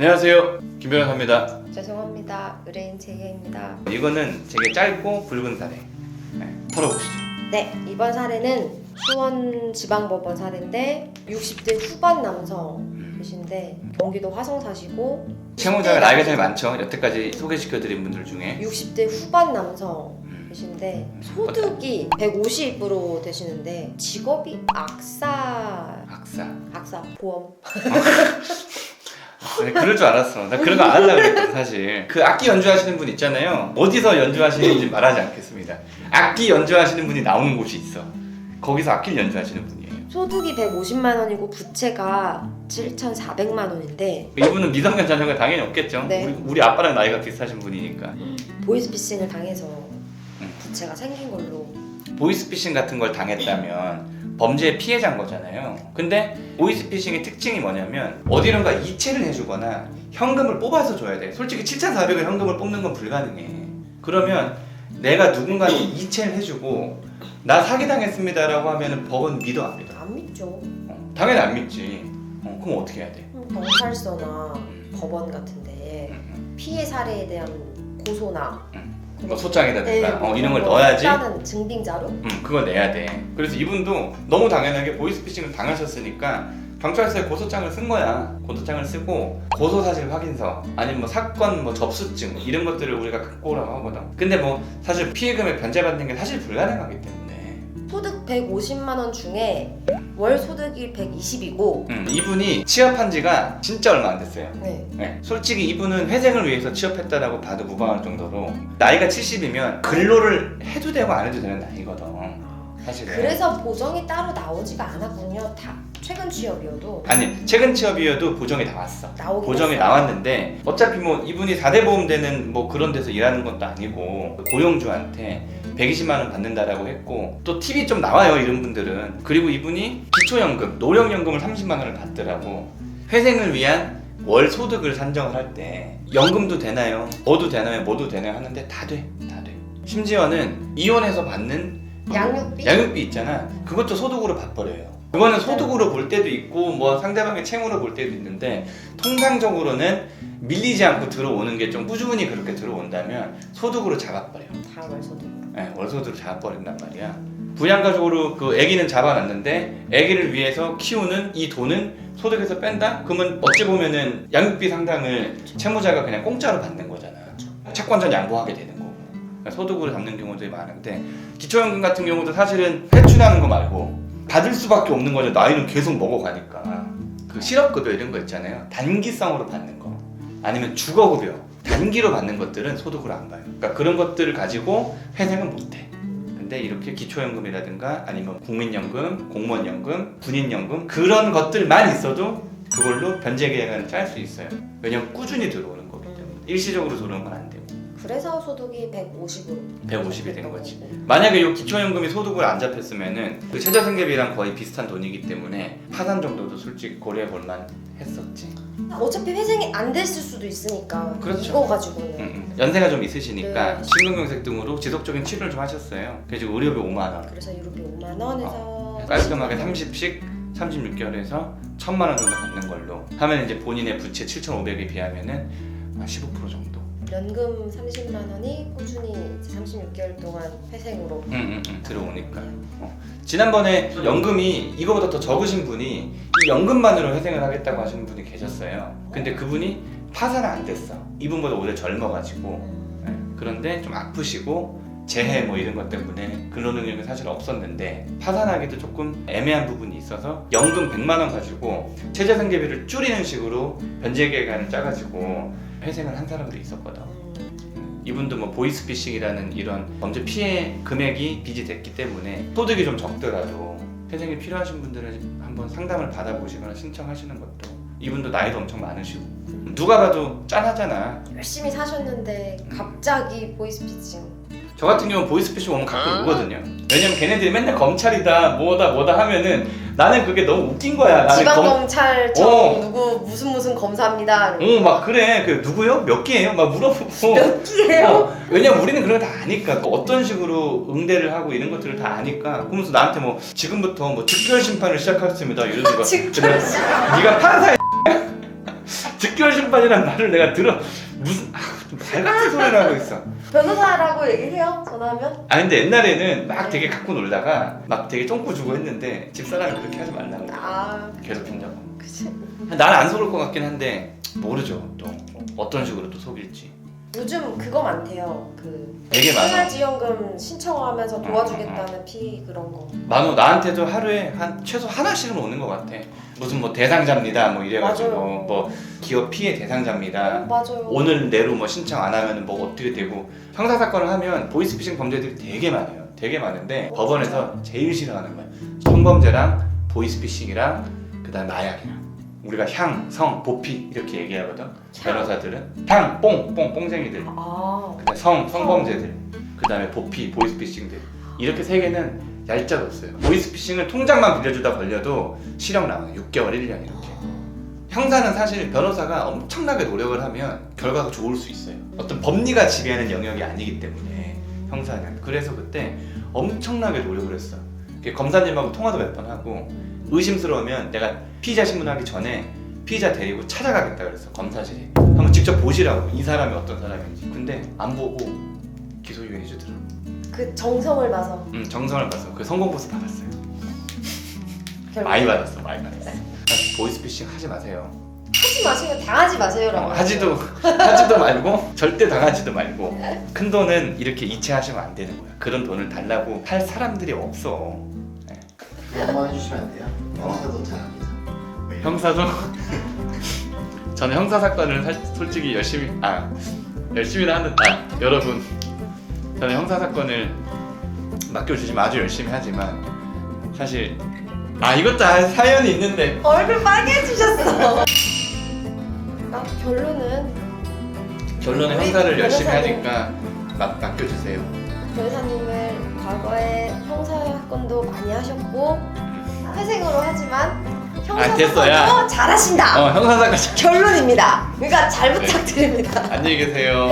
안녕하세요, 김 변호사입니다. 죄송합니다. 의뢰인 재혜입니다. 이거는 되게 짧고 굵은 사례. 털어보시죠. 네, 이번 사례는 수원지방법원 사례인데 60대 후반 남성이신데 경기도 화성 사시고 채무자가 나이가 제일 많죠. 여태까지 소개시켜드린 분들 중에 60대 후반 남성이신데 소득이 150으로 되시는데 직업이 악사 보험. 네, 그럴 줄 알았어. 나 그런 거 안 하려고 그랬거든 사실. 그 악기 연주하시는 분 있잖아요. 어디서 연주하시는지 말하지 않겠습니다. 악기 연주하시는 분이 나오는 곳이 있어. 거기서 악기를 연주하시는 분이에요. 소득이 150만 원이고 부채가 7,400만 원인데 이분은 미성년 자녀가 당연히 없겠죠. 네. 우리 아빠랑 나이가 비슷하신 분이니까. 보이스피싱을 당해서 부채가 생긴 걸로. 보이스피싱 같은 걸 당했다면 범죄의 피해자인 거잖아요. 근데 보이스피싱의 특징이 뭐냐면 어디론가 이체를 해주거나 현금을 뽑아서 줘야 돼. 솔직히 7,400을 현금을 뽑는 건 불가능해. 그러면 내가 누군가한테 이체를 해주고 나 사기당했습니다라고 하면 법은 믿어 안 믿어? 안 믿죠. 당연히 안 믿지. 그럼 어떻게 해야 돼? 경찰서나 법원 같은데 피해 사례에 대한 고소나 뭐 소장에다든가 네, 이런 걸 넣어야지. 일단은 증빙 자료? 그걸 내야 돼. 그래서 이분도 너무 당연하게 보이스피싱을 당하셨으니까 경찰서에 고소장을 쓴 거야. 고소장을 쓰고 고소 사실 확인서 아니면 뭐 사건 뭐 접수증 이런 것들을 우리가 갖고 오라고 하거든. 근데 뭐 사실 피해금을 변제받는 게 사실 불가능하기 때문에 소득 150만 원 중에 월 소득이 120이고 이분이 취업한 지가 진짜 얼마 안 됐어요. 네. 솔직히 이분은 회생을 위해서 취업했다라고 봐도 무방할 정도로 나이가 70이면 근로를 해도 되고 안 해도 되는 나이거든. 사실은. 그래서 보정이 따로 나오지가 않았군요. 다 최근 취업이어도 아니 최근 취업이어도 보정이 나왔어. 나오긴 보정이 했어요. 나왔는데 어차피 뭐 이분이 4대 보험되는 뭐 그런 데서 일하는 것도 아니고 고용주한테 120만 원 받는다라고 했고 또 팁이 좀 나와요 이런 분들은. 그리고 이분이 기초연금, 노령연금을 30만 원을 받더라고. 회생을 위한 월 소득을 산정을 할 때 연금도 되나요? 뭐도 되나요? 뭐도 되나요? 하는데 다 돼. 심지어는 이혼해서 받는 양육비 있잖아. 그것도 소득으로 봐버려요. 그거는 소득으로 볼 때도 있고 뭐 상대방의 채무로 볼 때도 있는데 통상적으로는 밀리지 않고 들어오는 게 좀 꾸준히 그렇게 들어온다면 소득으로 잡아버려. 다 월소득. 네, 월소득으로 잡아버린단 말이야. 부양가족으로 그 아기는 잡아놨는데 아기를 위해서 키우는 이 돈은 소득에서 뺀다? 그러면 어찌 보면은 양육비 상당을 채무자가 그냥 공짜로 받는 거잖아. 채권자는 양보하게 되는 거고. 그러니까 소득으로 잡는 경우들이 많은데 기초연금 같은 경우도 사실은 회춘하는 거 말고 받을 수밖에 없는 거죠. 나이는 계속 먹어가니까. 그 실업급여 이런 거 있잖아요. 단기성으로 받는 거 아니면 주거급여 단기로 받는 것들은 소득으로 안 봐요. 그러니까 그런 것들을 가지고 회생은 못해. 근데 이렇게 기초연금이라든가 아니면 국민연금, 공무원연금, 군인연금 그런 것들만 있어도 그걸로 변제계획안을 짤 수 있어요. 왜냐면 꾸준히 들어오는 거기 때문에 일시적으로 들어오는 건 안 되고. 그래서 소득이 150으로 150이 된 거지. 만약에 이 기초연금이 소득으로 안 잡혔으면은 그 최저생계비랑 거의 비슷한 돈이기 때문에 파산 정도도 솔직히 고려해 볼 만 했었지. 어차피 회생이 안 됐을 수도 있으니까 그렇죠. 이거 가지고는 연세가 좀 있으시니까 네. 심근경색 등으로 지속적인 치료를 좀 하셨어요. 그래서 의료비 5만 원. 그래서 유료비 5만 원에서 깔끔하게 30씩 36개월에서 1,000만 원 정도 받는 걸로 하면 이제 본인의 부채 7,500에 비하면은 한 15% 정도. 연금 30만 원이 꾸준히 36개월 동안 회생으로 들어오니까. 지난번에 연금이 이거보다 더 적으신 분이 이 연금만으로 회생을 하겠다고 하시는 분이 계셨어요. 근데 그분이 파산은 안 됐어. 이분보다 오히려 젊어가지고. 그런데 좀 아프시고 재해 뭐 이런 것 때문에 근로능력이 사실 없었는데 파산하기도 조금 애매한 부분이 있어서 연금 100만 원 가지고 최저생계비를 줄이는 식으로 변제계획안을 짜가지고 회생을 한 사람도 있었거든. 이분도 뭐 보이스피싱이라는 이런 범죄 피해 금액이 빚이 됐기 때문에 소득이 좀 적더라도 회생이 필요하신 분들은 한번 상담을 받아보시거나 신청하시는 것도. 이분도 나이도 엄청 많으시고 누가 봐도 짠하잖아. 열심히 사셨는데 갑자기 보이스피싱. 저 같은 경우는 보이스피싱 오면 가끔 오거든요. 왜냐면 걔네들이 맨날 검찰이다 뭐다 하면은 나는 그게 너무 웃긴 거야. 지방경찰청 누구 무슨 검사입니다. 막 그래. 그 누구요? 몇 개예요? 막 물어보고. 몇 개예요? 왜냐면 우리는 그런 거 다 아니까. 어떤 식으로 응대를 하고 이런 것들을 다 아니까. 그러면서 나한테 뭐 지금부터 뭐 직결 심판을 시작하겠습니다. 이러는 거. 직결 네가 판사야. 직결 심판이란 말을 내가 들어 무슨 말 같은 소리를 하고 있어. 변호사라고 얘기해요? 전화하면? 아 근데 옛날에는 막 되게 갖고 놀다가 막 되게 쫑꾸 주고 했는데 집사람이 그렇게 하지 말라고 괴롭힌다고. 그치. 난 안 속을 것 같긴 한데 모르죠 또 어떤 식으로 또 속일지. 요즘 그거 많대요. 그 되게 많아. 생활지원금 신청하면서 도와주겠다는 피 그런 거. 만호 나한테도 하루에 한 최소 하나씩은 오는 것 같아. 무슨 뭐 대상자입니다 뭐 이래가지고 맞아요. 뭐 기업 피해 대상자입니다. 맞아요. 오늘 내로 뭐 신청 안 하면 뭐 어떻게 되고 형사 사건을 하면 보이스피싱 범죄들이 되게 많아요. 되게 많은데 법원에서 제일 싫어하는 거야. 성범죄랑 보이스피싱이랑 그다음 마약이랑 우리가 향, 성, 보피 이렇게 얘기하거든. 변호사들은 향, 뽕쟁이들. 그다음 성범죄들. 그다음에 보피, 보이스피싱들. 이렇게 세 개는 얄짤없어요. 보이스피싱을 통장만 빌려주다 걸려도 실형 나와요. 6개월, 1년 이렇게. 형사는 사실 변호사가 엄청나게 노력을 하면 결과가 좋을 수 있어요. 어떤 법리가 지배하는 영역이 아니기 때문에 형사는. 그래서 그때 엄청나게 노력을 했어. 검사님하고 통화도 몇 번 하고 의심스러우면 내가 피의자 신문하기 전에 피의자 데리고 찾아가겠다 그랬어. 검사실에. 한번 직접 보시라고 이 사람이 어떤 사람인지. 근데 안 보고 기소유예 해주더라. 그 정성을 봐서. 정성을 봐서 그 성공보수 받았어요. 결국. 많이 받았어. 보이스피싱 하지 마세요. 하지 마세요. 당하지 마세요라고. 하지도 말고 절대 당하지도 말고 큰 돈은 이렇게 이체하시면 안 되는 거야. 그런 돈을 달라고 할 사람들이 없어. 한번 해주시면 안 돼요? 형사도 잘합니다. 형사도 저는 형사 사건을 솔직히 열심히는 하는 여러분 저는 형사 사건을 맡겨주시면 아주 열심히 하지만 사실 이것도 사연이 있는데 얼굴 빨개지셨어. 결론은 결론은 우리 형사를 열심히 변호사님. 하니까 맡겨주세요. 변호사님을 과거에 형사 사건도 많이 하셨고 회생으로 하지만 형사 됐어, 야. 사건도 잘하신다. 형사 사건 결론입니다. 그러니까 잘 부탁드립니다. 안녕히 계세요.